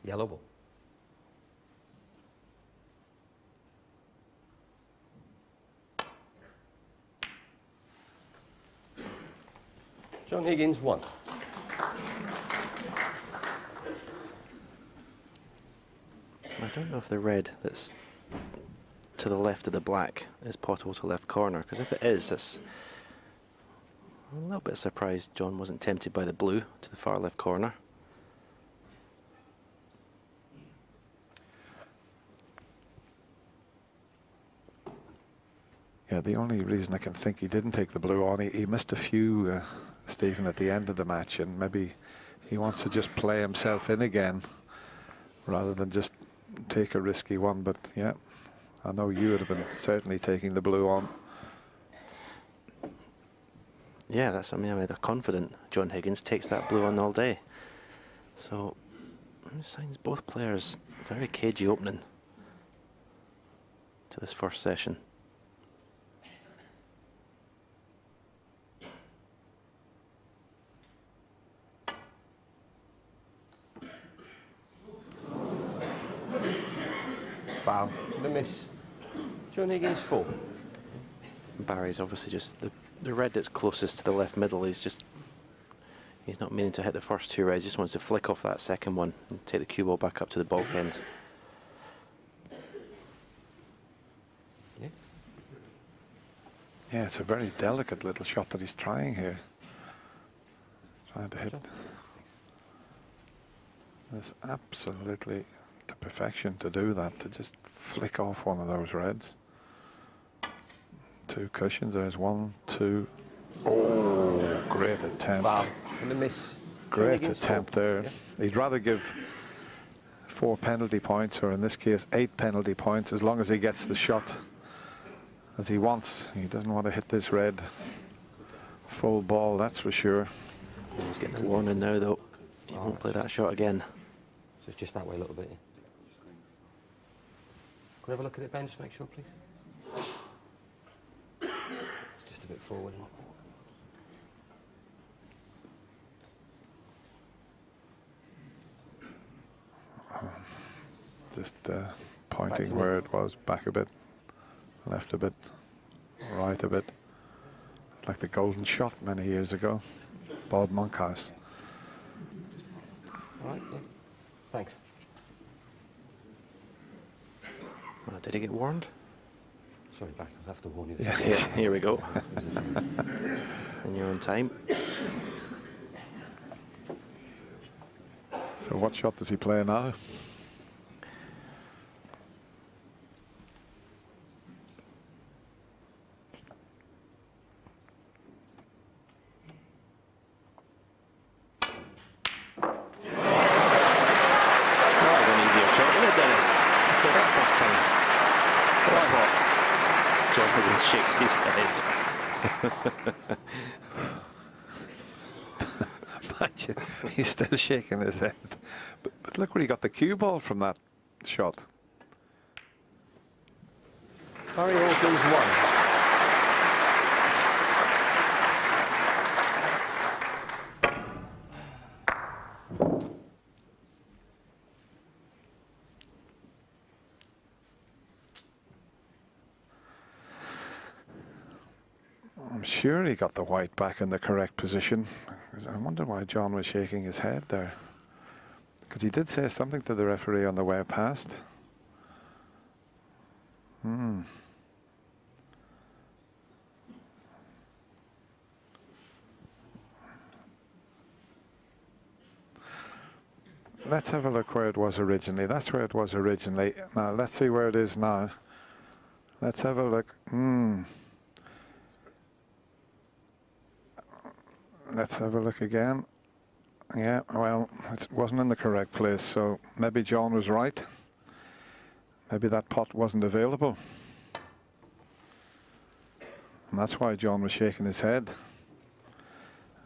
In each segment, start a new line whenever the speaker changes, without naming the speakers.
Yellow ball. John Higgins 1.
I don't know if the red that's to the left of the black is potable to left corner, because if it is, it's a little bit surprised John wasn't tempted by the blue to the far left corner.
Yeah, the only reason I can think he didn't take the blue on, he missed a few, Stephen, at the end of the match, and maybe he wants to just play himself in again rather than just take a risky one. But yeah, I know you would have been certainly taking the blue on.
Yeah, that's, I mean, I'm confident John Higgins takes that blue on all day. So, signs both players very cagey opening to this first session.
Foul. The miss. John Higgins 4.
Barry's obviously just the red that's closest to the left middle. He's not meaning to hit the first two reds. He just wants to flick off that second one and take the cue ball back up to the bulk end.
Yeah.
Yeah, it's a very delicate little shot that he's trying here. Trying to hit. It's absolutely to perfection to do that, to just flick off one of those reds. Two cushions, there's 1, 2. Oh, great attempt.
Foul. And the miss.
Great attempt there. Yeah. He'd rather give 4 penalty points, or in this case 8 penalty points, as long as he gets the shot as he wants. He doesn't want to hit this red full ball, that's for sure.
He's getting a warning now though. He won't play that shot again.
So it's just that way a little bit. Can we have a look at it, Ben? Just make sure, please. It's just a bit forward, isn't it?
Just pointing where it was, back a bit, left a bit, right a bit. Like the golden shot many years ago, Bob Monkhouse.
All right, yeah. Thanks.
Did he get warned?
Sorry, back. I'll have to warn you.
Yeah.
Yeah, here we go. And you're on time.
So what shot does he play now?
Shakes his head.
He's still shaking his head. But look where he got the cue ball from that shot.
Barry Hawkins 1.
I'm sure he got the white back in the correct position. I wonder why John was shaking his head there. Because he did say something to the referee on the way past. Let's have a look where it was originally. That's where it was originally. Now let's see where it is now. Let's have a look. Let's have a look again. Yeah, well, it wasn't in the correct place, so maybe John was right. Maybe that pot wasn't available. And that's why John was shaking his head.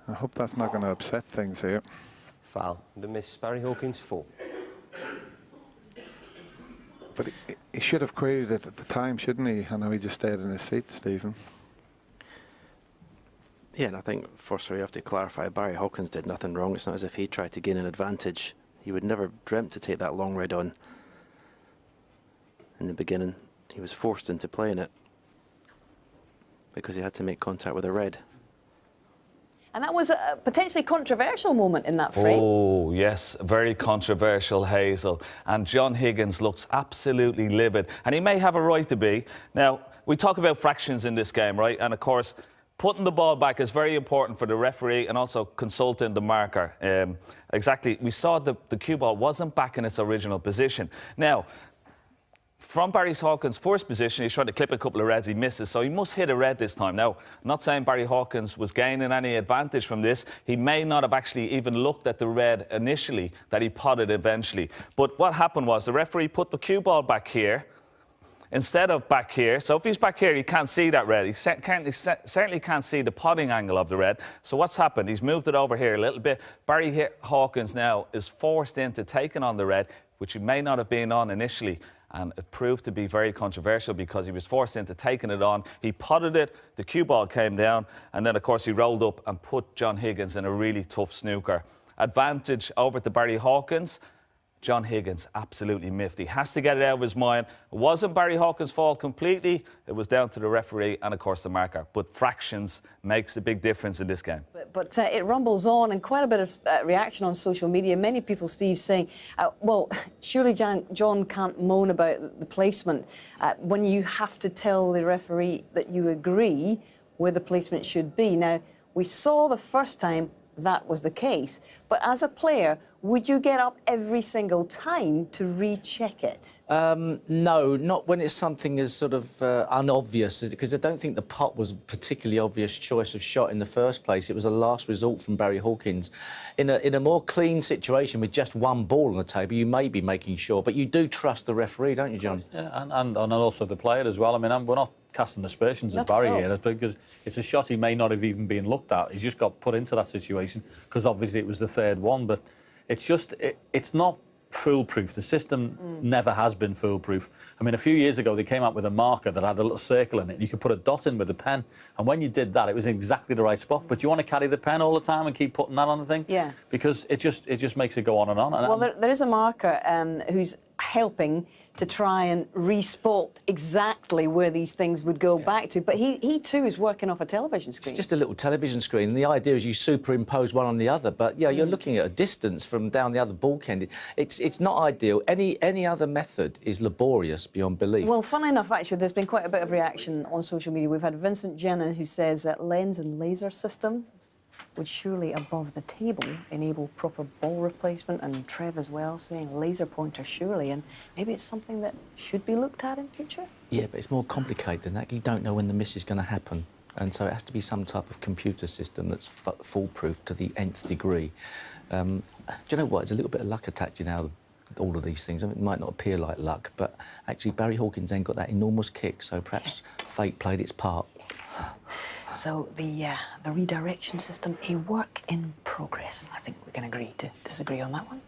I hope that's not going to upset things here.
Foul. The miss. Barry Hawkins 4.
But he should have queried it at the time, shouldn't he? I know he just stayed in his seat, Stephen.
Yeah, and I think first we have to clarify Barry Hawkins did nothing wrong. It's not as if he tried to gain an advantage He would never dreamt to take that long red on in the beginning. He was forced into playing it because he had to make contact with a red.
And that was a potentially controversial moment in that frame.
Oh, yes, very controversial, Hazel. And John Higgins looks absolutely livid. And he may have a right to be. Now, we talk about fractions in this game, right? And, of course, putting the ball back is very important for the referee and also consulting the marker. Exactly. We saw the cue ball wasn't back in its original position. Now, from Barry Hawkins' first position, he's trying to clip a couple of reds, he misses, so he must hit a red this time. Now, I'm not saying Barry Hawkins was gaining any advantage from this. He may not have actually even looked at the red initially that he potted eventually. But what happened was the referee put the cue ball back here instead of back here. So if he's back here, he can't see that red. He certainly can't see the potting angle of the red. So what's happened? He's moved it over here a little bit. Barry Hawkins now is forced into taking on the red, which he may not have been on initially. And it proved to be very controversial because he was forced into taking it on. He potted it, the cue ball came down, and then, of course, he rolled up and put John Higgins in a really tough snooker. Advantage over to Barry Hawkins. John Higgins absolutely miffed. He has to get it out of his mind. It wasn't Barry Hawkins' fault completely. It was down to the referee and, of course, the marker. But fractions makes a big difference in this game.
But it rumbles on, and quite a bit of reaction on social media. Many people, Steve, saying, well, surely John can't moan about the placement when you have to tell the referee that you agree where the placement should be. Now, we saw the first time that was the case. But as a player, would you get up every single time to recheck it?
No, not when it's something as sort of unobvious, because I don't think the pot was a particularly obvious choice of shot in the first place. It was a last resort from Barry Hawkins. In a more clean situation with just one ball on the table, you may be making sure, but you do trust the referee, don't you, John?
Yeah, and also the player as well. I mean, we're not casting aspersions at Barry here, because it's a shot he may not have even been looked at. He's just got put into that situation because obviously it was the third one, but it's just, it's not foolproof. The system never has been foolproof. I mean, a few years ago, they came out with a marker that had a little circle in it. You could put a dot in with a pen, and when you did that, it was in exactly the right spot. But do you want to carry the pen all the time and keep putting that on the thing?
Yeah.
Because it just makes it go on and on.
Well, there is a marker who's helping to try and re-spot exactly where these things would go back to. But he too is working off a television screen.
It's just a little television screen, and the idea is you superimpose one on the other. But yeah, you're looking at a distance from down the other ball end. It's not ideal. Any other method is laborious beyond belief.
Well, funnily enough, actually, there's been quite a bit of reaction on social media. We've had Vincent Jenner, who says that lens and laser system would surely above the table enable proper ball replacement, and Trev as well saying laser pointer surely, and maybe it's something that should be looked at in future. Yeah, but it's more complicated than that. You don't know when the miss is going to happen, and so it has to be some type of computer system that's foolproof to the nth degree. Do you know what? There's a little bit of luck attached, you know, all of these things. I mean, it might not appear like luck, but actually Barry Hawkins then got that enormous kick, so perhaps fate played its part. So the redirection system, a work in progress. I think we can agree to disagree on that one.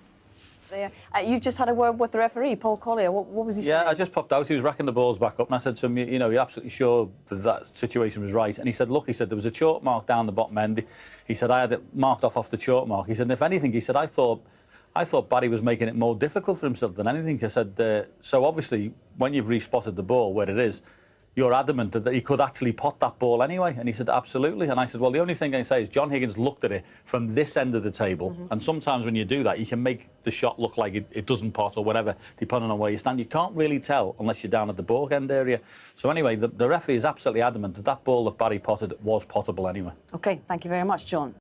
There. You've just had a word with the referee, Paul Collier. What was he saying?
Yeah, I just popped out. He was racking the balls back up, and I said to him, you know, you're absolutely sure that situation was right. And he said, look, he said, there was a chalk mark down the bottom end. He said, I had it marked off the chalk mark. He said, and if anything, he said, I thought Barry was making it more difficult for himself than anything. I said, so obviously, when you've re-spotted the ball where it is, you're adamant that he could actually pot that ball anyway. And he said, absolutely. And I said, well, the only thing I can say is John Higgins looked at it from this end of the table. And sometimes when you do that, you can make the shot look like it doesn't pot or whatever, depending on where you stand. You can't really tell unless you're down at the ball end area. So anyway, the referee is absolutely adamant that that ball that Barry potted was pottable anyway.
OK, thank you very much, John.